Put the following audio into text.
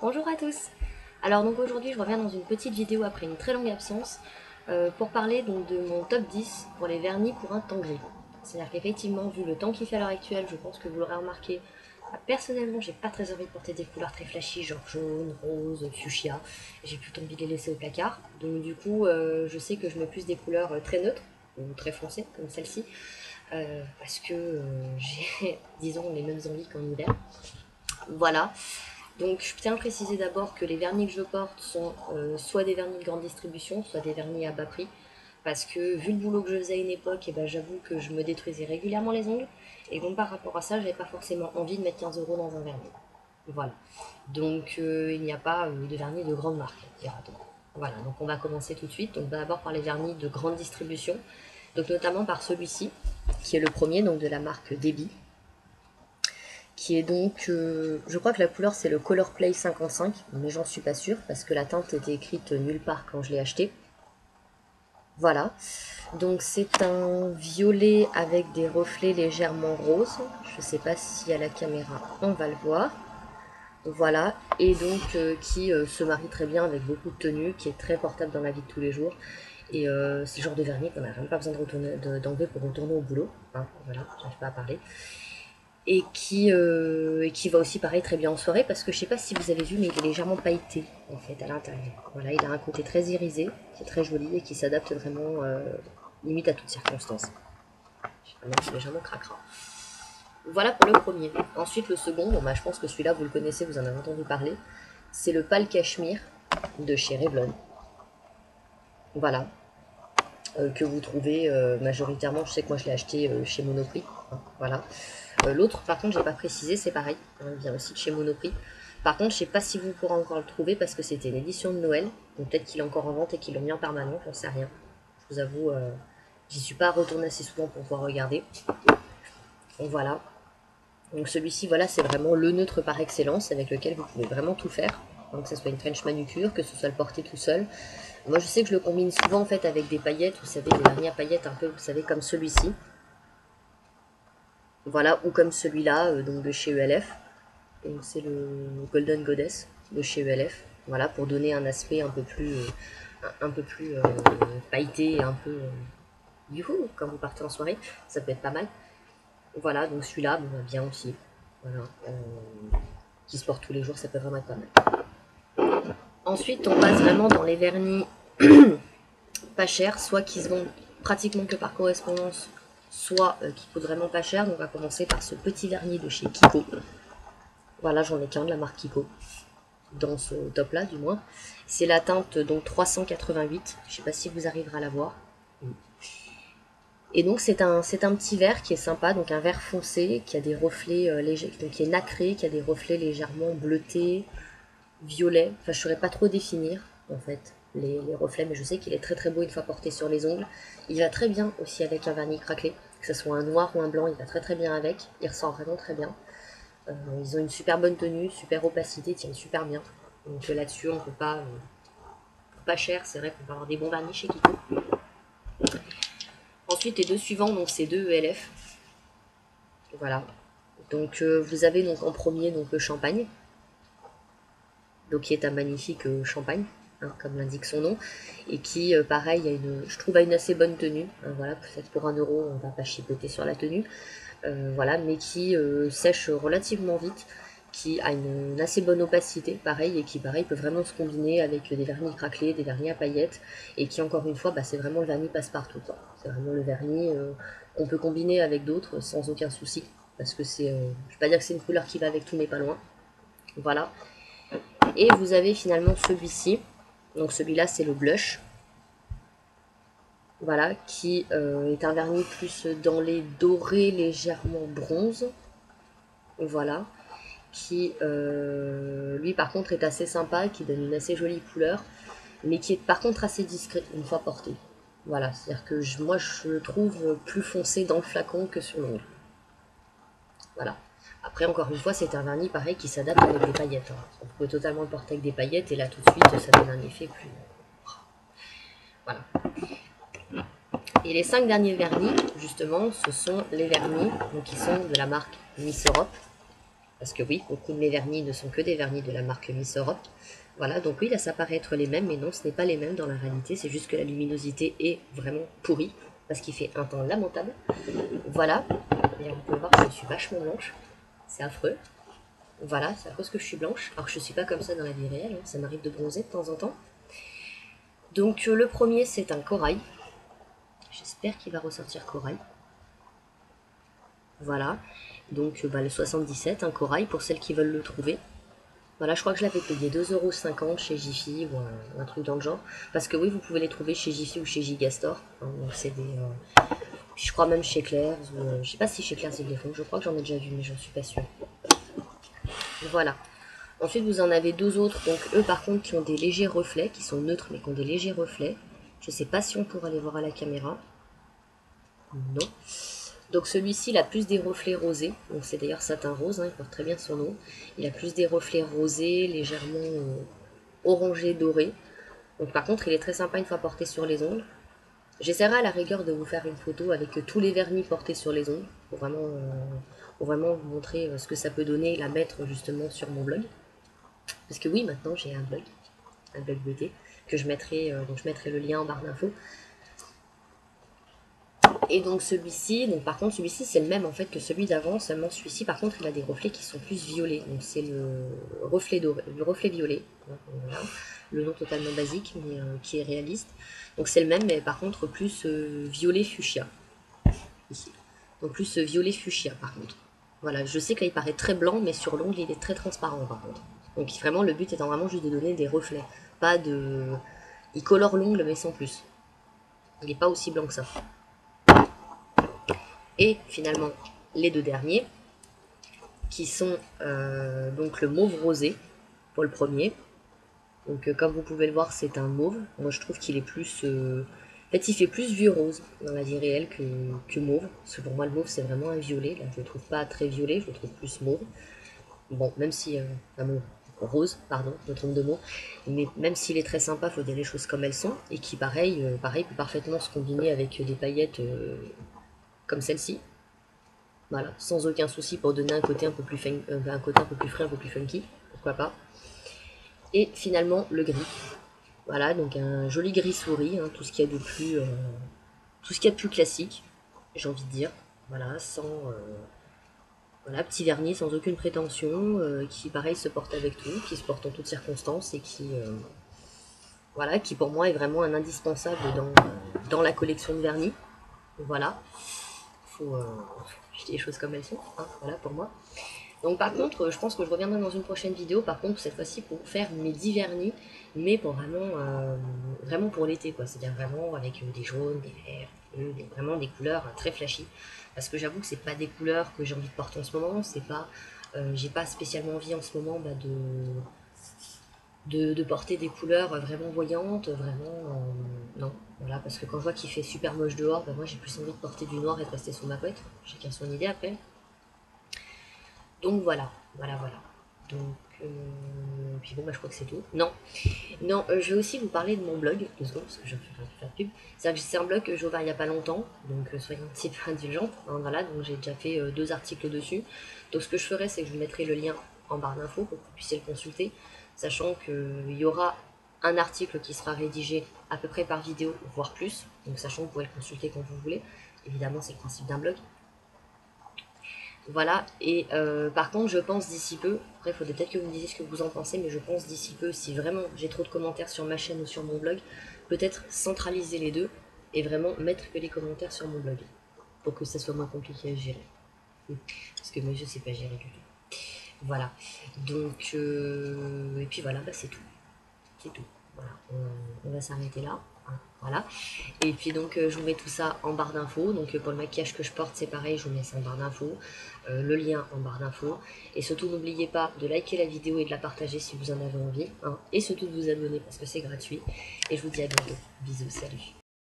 Bonjour à tous. Alors donc aujourd'hui je reviens dans une petite vidéo après une très longue absence pour parler donc de mon top 10 pour les vernis pour un temps gris. C'est-à-dire qu'effectivement vu le temps qu'il fait à l'heure actuelle, je pense que vous l'aurez remarqué, personnellement j'ai pas très envie de porter des couleurs très flashy genre jaune, rose, fuchsia. J'ai plutôt envie de les laisser au placard. Donc du coup je sais que je mets plus des couleurs très neutres ou très foncées comme celle-ci. Parce que j'ai disons les mêmes envies qu'en hiver. Voilà. Donc je tiens à préciser d'abord que les vernis que je porte sont soit des vernis de grande distribution, soit des vernis à bas prix. Parce que vu le boulot que je faisais à une époque, et ben, j'avoue que je me détruisais régulièrement les ongles. Et donc par rapport à ça, j'avais pas forcément envie de mettre 15 € dans un vernis. Voilà. Donc il n'y a pas de vernis de grande marque, dira-t-on. Voilà, donc on va commencer tout de suite. Donc d'abord par les vernis de grande distribution. Donc notamment par celui-ci, qui est le premier, donc de la marque Debbie, qui est donc, je crois que la couleur c'est le Color Play 55, mais j'en suis pas sûre parce que la teinte était écrite nulle part quand je l'ai acheté. Voilà, donc c'est un violet avec des reflets légèrement roses, je sais pas si à la caméra on va le voir. Voilà, et donc qui se marie très bien avec beaucoup de tenues, qui est très portable dans la vie de tous les jours. Et c'est le genre de vernis qu'on n'a même pas besoin d'enlever pour retourner au boulot. Hein, voilà, j'arrive pas à parler. Et qui va aussi pareil très bien en soirée parce que je sais pas si vous avez vu mais il est légèrement pailleté en fait à l'intérieur. Voilà, il a un côté très irisé, qui est très joli et qui s'adapte vraiment limite à toutes circonstances. Vraiment, c'est légèrement cracra. Voilà pour le premier. Ensuite le second, bon bah je pense que celui-là vous le connaissez, vous en avez entendu parler. C'est le pâle cachemire de chez Revlon. Voilà, que vous trouvez majoritairement, je sais que moi je l'ai acheté chez Monoprix. Hein, voilà. L'autre, par contre, j'ai pas précisé, c'est pareil, hein, il vient aussi de chez Monoprix. Par contre, je sais pas si vous pourrez encore le trouver parce que c'était une édition de Noël. Donc peut-être qu'il est encore en vente et qu'ils l'ont mis en permanent, j'en sais rien. Je vous avoue, j'y suis pas retournée assez souvent pour pouvoir regarder. Donc voilà. Donc celui-ci, voilà, c'est vraiment le neutre par excellence avec lequel vous pouvez vraiment tout faire. Donc que ce soit une French manucure, que ce soit le porter tout seul. Moi, je sais que je le combine souvent en fait avec des paillettes, vous savez, des dernières paillettes un peu, vous savez, comme celui-ci. Voilà, ou comme celui-là, donc de chez ELF. Donc c'est le Golden Goddess de chez ELF. Voilà, pour donner un aspect un peu plus pailleté et un peu youhou quand vous partez en soirée. Ça peut être pas mal. Voilà, donc celui-là, bon, bien aussi. Voilà, qui se porte tous les jours, ça peut vraiment être pas mal. Ensuite, on passe vraiment dans les vernis pas chers, soit qui se vendent pratiquement que par correspondance, soit qui coûtent vraiment pas cher. Donc on va commencer par ce petit vernis de chez Kiko. Voilà, j'en ai qu'un de la marque Kiko, dans ce top là du moins. C'est la teinte donc 388, je sais pas si vous arriverez à la voir. Et donc c'est un petit vert qui est sympa, donc un vert foncé qui a des reflets légers, donc qui est nacré, qui a des reflets légèrement bleutés, violets. Enfin je saurais pas trop définir en fait les reflets, mais je sais qu'il est très très beau une fois porté sur les ongles. Il va très bien aussi avec un vernis craquelé, que ce soit un noir ou un blanc, il va très très bien avec. Il ressort vraiment très bien. Ils ont une super bonne tenue, super opacité, ils tiennent super bien. Donc là-dessus, on peut pas cher, c'est vrai qu'on peut avoir des bons vernis chez Kiko. Ensuite, les deux suivants, donc c'est deux ELF. Voilà. Donc vous avez donc en premier donc le champagne, donc qui est un magnifique champagne, hein, comme l'indique son nom, et qui pareil, je trouve a une assez bonne tenue. Hein, voilà, peut-être pour 1 €, on va pas chipoter sur la tenue. Voilà, mais qui sèche relativement vite, qui a une assez bonne opacité, pareil, et qui, pareil, peut vraiment se combiner avec des vernis craquelés, des vernis à paillettes, et qui, encore une fois, c'est vraiment le vernis passe-partout. C'est vraiment le vernis qu'on peut combiner avec d'autres sans aucun souci, parce que je ne vais pas dire que c'est une couleur qui va avec tout, mais pas loin. Voilà. Et vous avez finalement celui-ci, donc celui-là, c'est le blush. Voilà, qui est un vernis plus dans les dorés légèrement bronze. Voilà, qui lui par contre est assez sympa, qui donne une assez jolie couleur, mais qui est par contre assez discret une fois porté. Voilà, c'est-à-dire que moi je le trouve plus foncé dans le flacon que sur l'ongle. Voilà. Après encore une fois c'est un vernis pareil qui s'adapte avec des paillettes. Hein. On peut totalement le porter avec des paillettes et là tout de suite ça donne un effet plus... Voilà. Et les 5 derniers vernis, justement, ce sont les vernis donc, qui sont de la marque Miss Europe. Parce que oui, beaucoup de mes vernis ne sont que des vernis de la marque Miss Europe. Voilà, donc oui, là ça paraît être les mêmes, mais non, ce n'est pas les mêmes dans la réalité, c'est juste que la luminosité est vraiment pourrie, parce qu'il fait un temps lamentable. Voilà, et on peut voir que je suis vachement blanche, c'est affreux. Voilà, c'est à cause que je suis blanche, alors que je ne suis pas comme ça dans la vie réelle, hein. Ça m'arrive de bronzer de temps en temps. Donc le premier c'est un corail, j'espère qu'il va ressortir corail. Voilà, donc le 77, un corail pour celles qui veulent le trouver. Voilà, je crois que je l'avais payé 2,50 € chez Jiffy ou un truc dans le genre. Parce que oui, vous pouvez les trouver chez Jiffy ou chez Gigastore. Hein, donc c'est des... je crois même chez Claire's. Ou, je sais pas si chez Claire's ils les font. Je crois que j'en ai déjà vu, mais j'en suis pas sûre. Voilà. Ensuite, vous en avez deux autres. Donc eux, par contre, qui ont des légers reflets, qui sont neutres, mais qui ont des légers reflets. Je sais pas si on pourra les voir à la caméra. Non. Donc celui-ci, il a plus des reflets rosés. Donc c'est d'ailleurs satin rose, hein, il porte très bien son nom. Il a plus des reflets rosés, légèrement orangés, dorés. Donc par contre, il est très sympa une fois porté sur les ongles. J'essaierai à la rigueur de vous faire une photo avec tous les vernis portés sur les ongles, pour vraiment vous montrer ce que ça peut donner et la mettre justement sur mon blog. Parce que oui, maintenant j'ai un blog beauté, que je mettrai, donc je mettrai le lien en barre d'infos. Et donc celui-ci, donc par contre celui-ci c'est le même en fait que celui d'avant, seulement celui-ci par contre il a des reflets qui sont plus violets, donc c'est le reflet doré, le reflet violet, voilà. Le nom totalement basique mais qui est réaliste. Donc c'est le même mais par contre plus violet fuchsia, ici. Donc plus violet fuchsia par contre. Voilà, je sais que là il paraît très blanc mais sur l'ongle il est très transparent par contre. Donc vraiment le but étant vraiment juste de donner des reflets, pas de... Il colore l'ongle mais sans plus. Il n'est pas aussi blanc que ça. Et finalement les deux derniers qui sont donc le mauve rosé pour le premier. Donc comme vous pouvez le voir c'est un mauve. Moi je trouve qu'il est plus... En fait il fait plus vieux rose dans la vie réelle que mauve. Parce que pour moi le mauve c'est vraiment un violet. Là je le trouve pas très violet, je le trouve plus mauve. Bon même si... un mauve rose, pardon, je me trompe de mot. Mais même s'il est très sympa, il faut dire les choses comme elles sont. Et qui pareil peut parfaitement se combiner avec des paillettes comme celle-ci. Voilà, sans aucun souci pour donner un côté un peu plus frais, un peu plus funky, pourquoi pas. Et finalement le gris. Voilà, donc un joli gris souris, hein, tout ce qu'il y a de plus, tout ce qu'il y a de plus classique, j'ai envie de dire. Voilà, sans, voilà, petit vernis sans aucune prétention, qui pareil se porte avec tout, qui se porte en toutes circonstances et qui, voilà, qui pour moi est vraiment un indispensable dans la collection de vernis. Voilà, faut jeter les choses comme elles sont, hein, voilà pour moi. Donc par contre, je pense que je reviendrai dans une prochaine vidéo, par contre cette fois-ci pour faire mes 10 vernis, mais pour vraiment pour l'été quoi, c'est-à-dire vraiment avec des jaunes, des verts, vraiment des couleurs très flashy, parce que j'avoue que c'est pas des couleurs que j'ai envie de porter en ce moment, c'est pas, j'ai pas spécialement envie en ce moment de porter des couleurs vraiment voyantes, vraiment, non, voilà, parce que quand je vois qu'il fait super moche dehors, moi j'ai plus envie de porter du noir et de rester sous ma couette, chacun son idée après. Donc voilà. Donc, puis bon, je crois que c'est tout. Non, je vais aussi vous parler de mon blog, 2 secondes, parce que je vais faire de pub. C'est un blog que j'ai ouvert il n'y a pas longtemps, donc soyez un petit peu indulgente. Hein, voilà, donc j'ai déjà fait 2 articles dessus. Donc ce que je ferai, c'est que je vous mettrai le lien en barre d'infos pour que vous puissiez le consulter, sachant qu'il y aura un article qui sera rédigé à peu près par vidéo, voire plus. Donc sachant que vous pouvez le consulter quand vous voulez. Évidemment, c'est le principe d'un blog. Voilà, et par contre, je pense d'ici peu, après il faudrait peut-être que vous me disiez ce que vous en pensez, mais je pense d'ici peu, si vraiment j'ai trop de commentaires sur ma chaîne ou sur mon blog, peut-être centraliser les deux et vraiment mettre que les commentaires sur mon blog, pour que ça soit moins compliqué à gérer. Parce que moi je sais pas gérer du tout. Voilà, donc, et puis voilà, c'est tout. C'est tout. Voilà, on va s'arrêter là. Hein, voilà. Et puis donc je vous mets tout ça en barre d'infos. Donc pour le maquillage que je porte, c'est pareil, je vous mets ça en barre d'infos. Le lien en barre d'infos. Et surtout n'oubliez pas de liker la vidéo et de la partager si vous en avez envie. Hein, et surtout de vous abonner parce que c'est gratuit. Et je vous dis à bientôt. Bisous, salut.